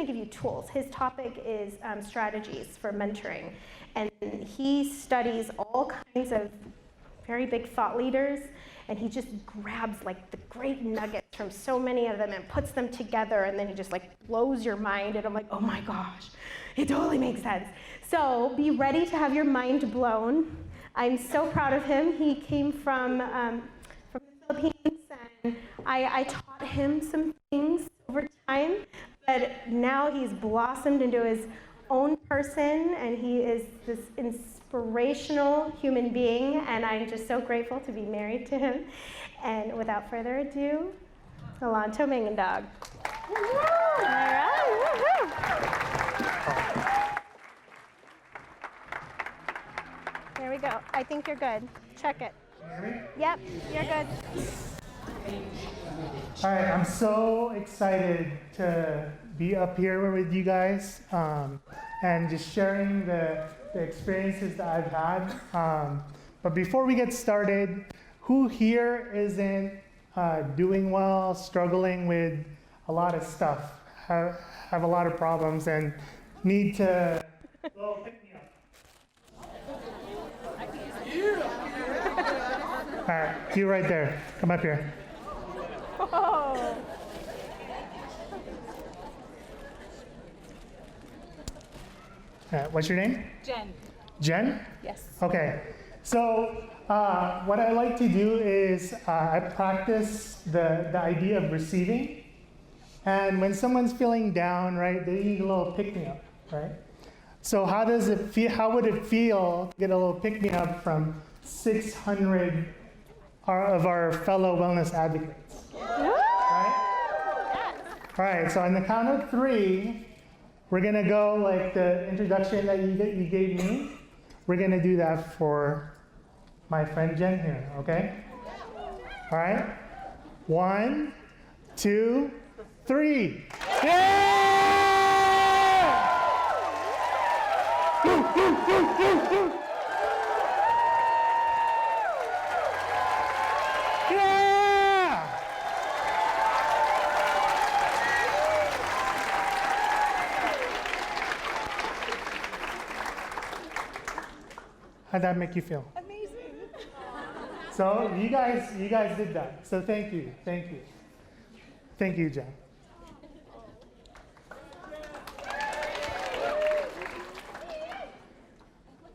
give you tools. His topic is strategies for mentoring. And he studies all kinds of very big thought leaders, and he just grabs like the great nuggets from so many of them and puts them together, and then he just like blows your mind, and I'm like, oh my gosh, it totally makes sense. So be ready to have your mind blown. I'm so proud of him. He came from the Philippines, and I taught him some things over time, but now he's blossomed into his own person, and he is this inspirational human being, and I'm just so grateful to be married to him. And without further ado, Alonto Mangandog. All right, there we go. I think you're good. Check it. Yep, you're good. All right, I'm so excited to be up here with you guys and just sharing the experiences that I've had. But before we get started, who here isn't doing well, struggling with a lot of stuff, have a lot of problems, and need to pick me up? All right, you right there. Come up here. Oh. What's your name? Jen. Jen? Yes. Okay. So what I like to do is I practice the idea of receiving. And when someone's feeling down, right, they need a little pick-me-up, right? So how does it feel? How would it feel to get a little pick-me-up from 600 of our fellow wellness advocates? Right? All right, so on the count of 3, we're gonna go like the introduction that you gave me. We're gonna do that for my friend Jen here, okay? All right, 1, 2, 3. Yeah! How'd that make you feel? Amazing. So you guys did that. So thank you. Thank you, Jen.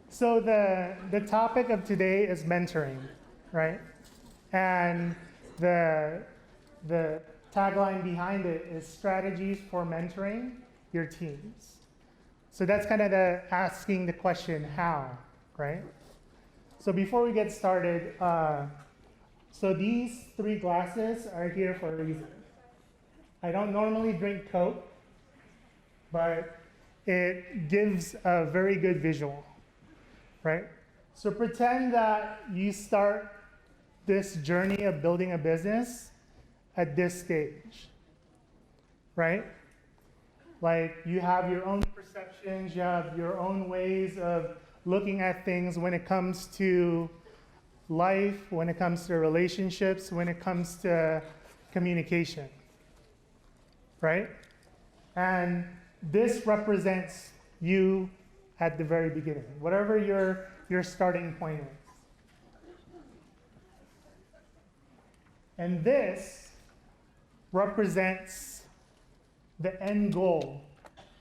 So the topic of today is mentoring, right? And the tagline behind it is strategies for mentoring your teams. So that's kind of asking the question, how? Right? So before we get started, so these 3 glasses are here for a reason. I don't normally drink Coke, but it gives a very good visual, right? So pretend that you start this journey of building a business at this stage, right? Like you have your own perceptions, you have your own ways of looking at things when it comes to life, when it comes to relationships, when it comes to communication, right? And this represents you at the very beginning, whatever your starting point is. And this represents the end goal,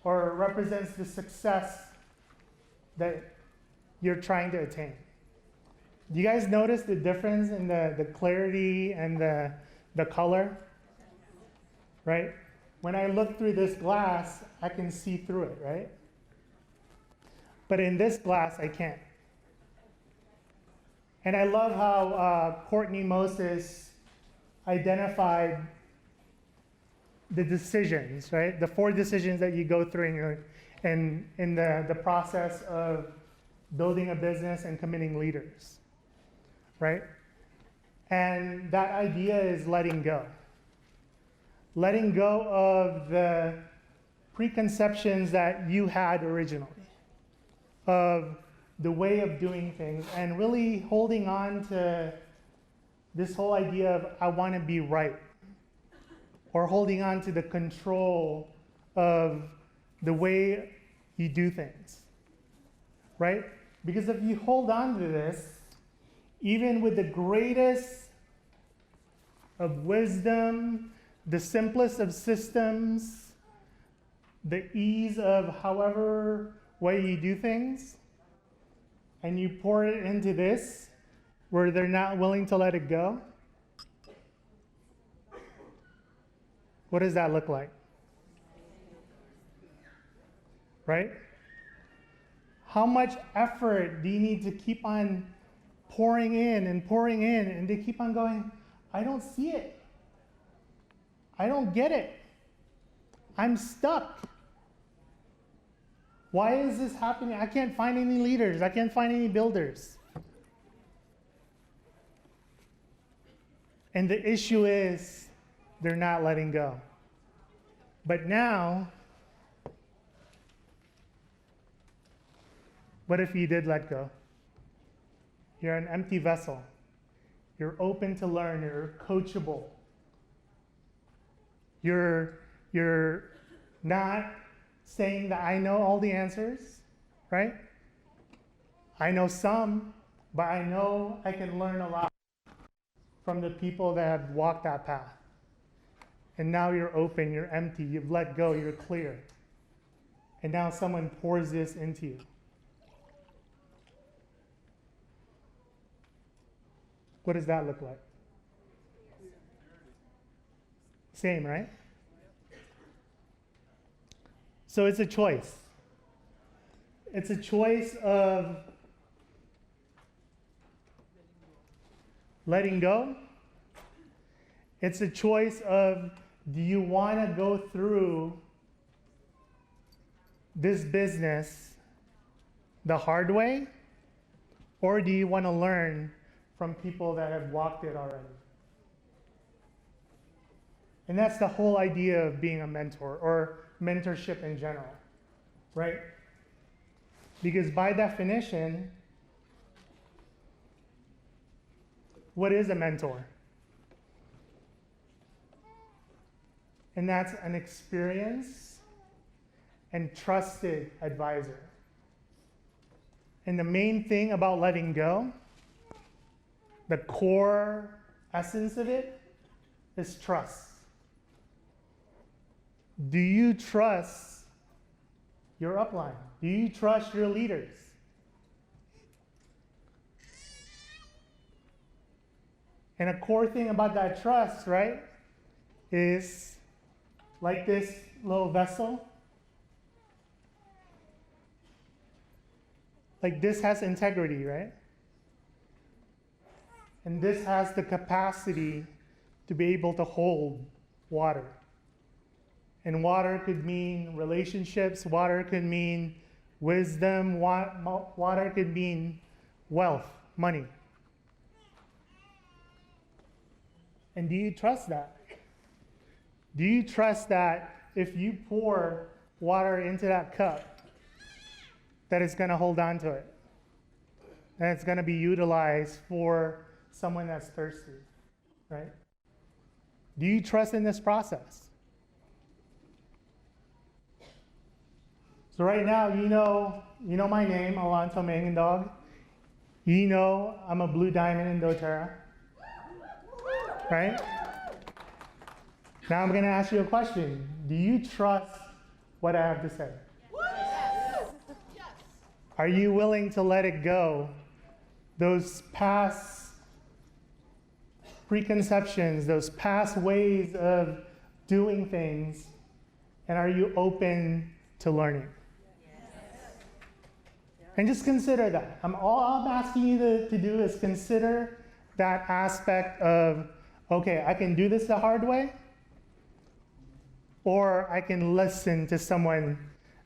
or represents the success that you're trying to attain. Do you guys notice the difference in the clarity and the color? Right? When I look through this glass, I can see through it, right? But in this glass, I can't. And I love how Courtney Moses identified the decisions, right? The 4 decisions that you go through in the process of building a business and committing leaders, right? And that idea is letting go. Letting go of the preconceptions that you had originally, of the way of doing things, and really holding on to this whole idea of I want to be right, or holding on to the control of the way you do things, right? Because if you hold on to this, even with the greatest of wisdom, the simplest of systems, the ease of however way you do things, and you pour it into this, where they're not willing to let it go, what does that look like? Right? How much effort do you need to keep on pouring in, and they keep on going, I don't see it. I don't get it. I'm stuck. Why is this happening? I can't find any leaders. I can't find any builders. And the issue is they're not letting go. But now, what if you did let go? You're an empty vessel. You're open to learn. You're coachable. You're not saying that I know all the answers, right? I know some, but I know I can learn a lot from the people that have walked that path. And now you're open, you're empty, you've let go, you're clear. And now someone pours this into you. What does that look like? Same, right? So it's a choice. It's a choice of letting go. It's a choice of, do you want to go through this business the hard way? Or do you want to learn from people that have walked it already? And that's the whole idea of being a mentor, or mentorship in general, right? Because by definition, what is a mentor? And that's an experienced and trusted advisor. And the main thing about letting go, the core essence of it, is trust. Do you trust your upline? Do you trust your leaders? And a core thing about that trust, right, is like this little vessel. Like this has integrity, right? And this has the capacity to be able to hold water. And water could mean relationships, water could mean wisdom, water could mean wealth, money. And do you trust that? Do you trust that if you pour water into that cup, that it's going to hold on to it? And it's going to be utilized for someone that's thirsty, right? Do you trust in this process? So right now, you know my name, Alonto Mangandog. You know I'm a blue diamond in doTERRA, right? Now I'm going to ask you a question. Do you trust what I have to say? Yes. Are you willing to let it go? Those past preconceptions, those past ways of doing things, and are you open to learning? And just consider that. All I'm asking you to do is consider that aspect of, okay, I can do this the hard way, or I can listen to someone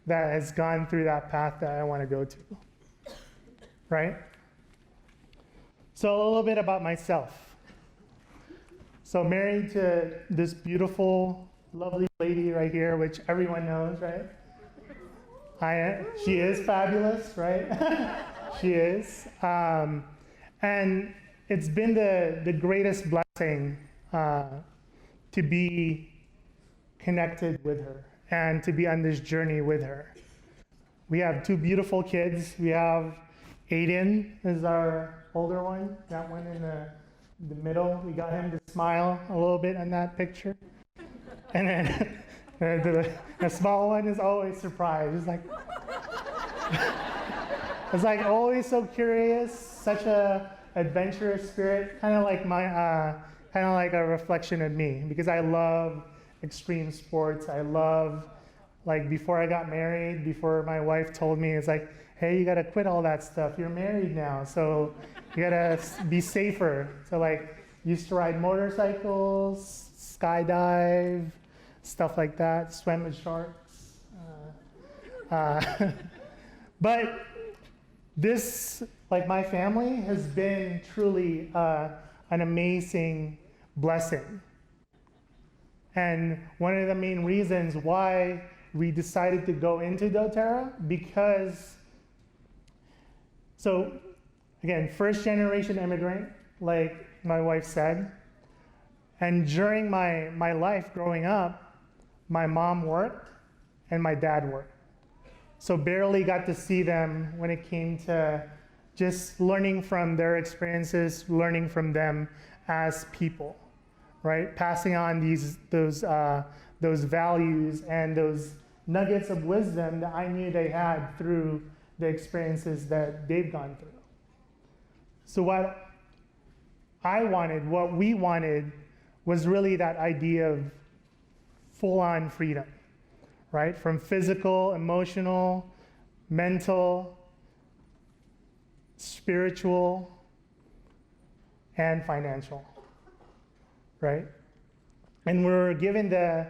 that has gone through that path that I want to go to, right? So a little bit about myself. So married to this beautiful, lovely lady right here, which everyone knows, right? She is fabulous, right? She is. And it's been the greatest blessing to be connected with her and to be on this journey with her. We have two beautiful kids. We have Aiden is our older one, that one in the middle. We got him to smile a little bit in that picture. And then the small one is always surprised. It's like always so curious, such a adventurous spirit, kind of like a reflection of me, because I love extreme sports. I love, like, before I got married, before my wife told me, it's like, hey, you gotta quit all that stuff. You're married now, so you gotta be safer. So, like, used to ride motorcycles, skydive, stuff like that, swim with sharks. But this, like, my family has been truly an amazing blessing. And one of the main reasons why we decided to go into doTERRA, because, so again, first generation immigrant, like my wife said, and during my life growing up, my mom worked and my dad worked. So barely got to see them when it came to just learning from their experiences, learning from them as people, right? Passing on those values and those nuggets of wisdom that I knew they had through the experiences that they've gone through. So what we wanted was really that idea of full-on freedom, right? From physical, emotional, mental, spiritual, and financial, right? And we're given the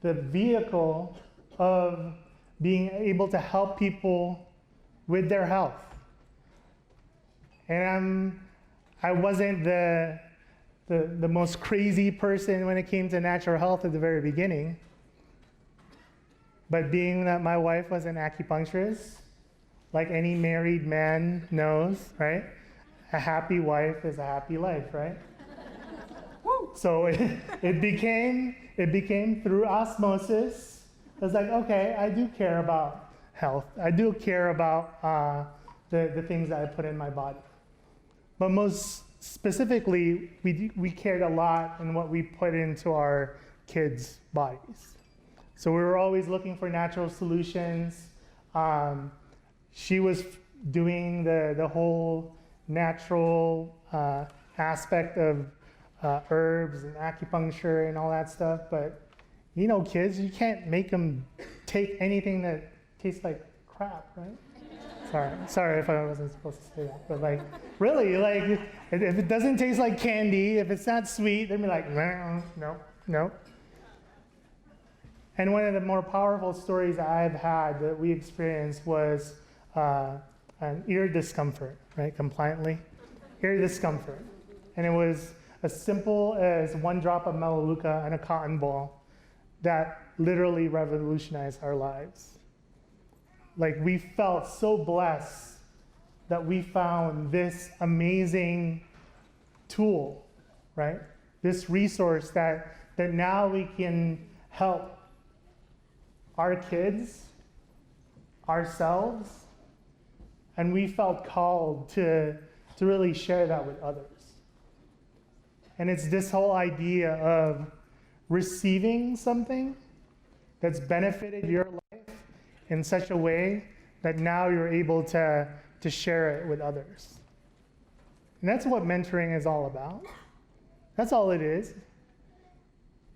vehicle of being able to help people with their health. And I wasn't the most crazy person when it came to natural health at the very beginning. But being that my wife was an acupuncturist, like any married man knows, right? A happy wife is a happy life, right? So it became through osmosis. It was like, okay, I do care about health. I do care about the things that I put in my body. But most specifically, we cared a lot in what we put into our kids' bodies. So we were always looking for natural solutions. She was doing the whole natural aspect of herbs and acupuncture and all that stuff. But you know, kids, you can't make them take anything that tastes like crap, right? Sorry if I wasn't supposed to say that. But like, really, like, if it doesn't taste like candy, if it's not sweet, they'd be like, no. And one of the more powerful stories I've had that we experienced was an ear discomfort, right? Compliantly, ear discomfort. And it was as simple as one drop of melaleuca and a cotton ball that literally revolutionized our lives. Like, we felt so blessed that we found this amazing tool, right? This resource that now we can help our kids, ourselves, and we felt called to really share that with others. And it's this whole idea of receiving something that's benefited your life in such a way that now you're able to share it with others. And that's what mentoring is all about. That's all it is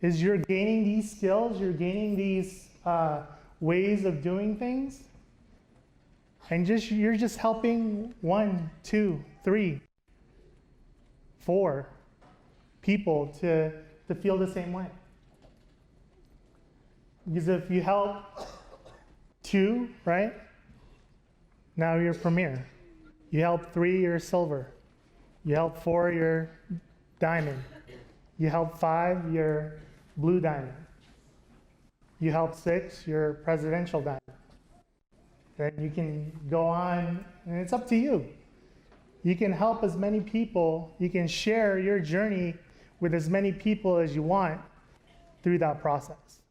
you're gaining these skills, you're gaining these ways of doing things, and you're just helping 1, 2, 3, 4 people to feel the same way. Because if you help 2, right? Now you're premier. You help 3, you're silver. You help 4, you're diamond. You help 5, you're blue diamond. You help 6, you're presidential diamond. Then you can go on, and it's up to you. You can help as many people, you can share your journey with as many people as you want through that process.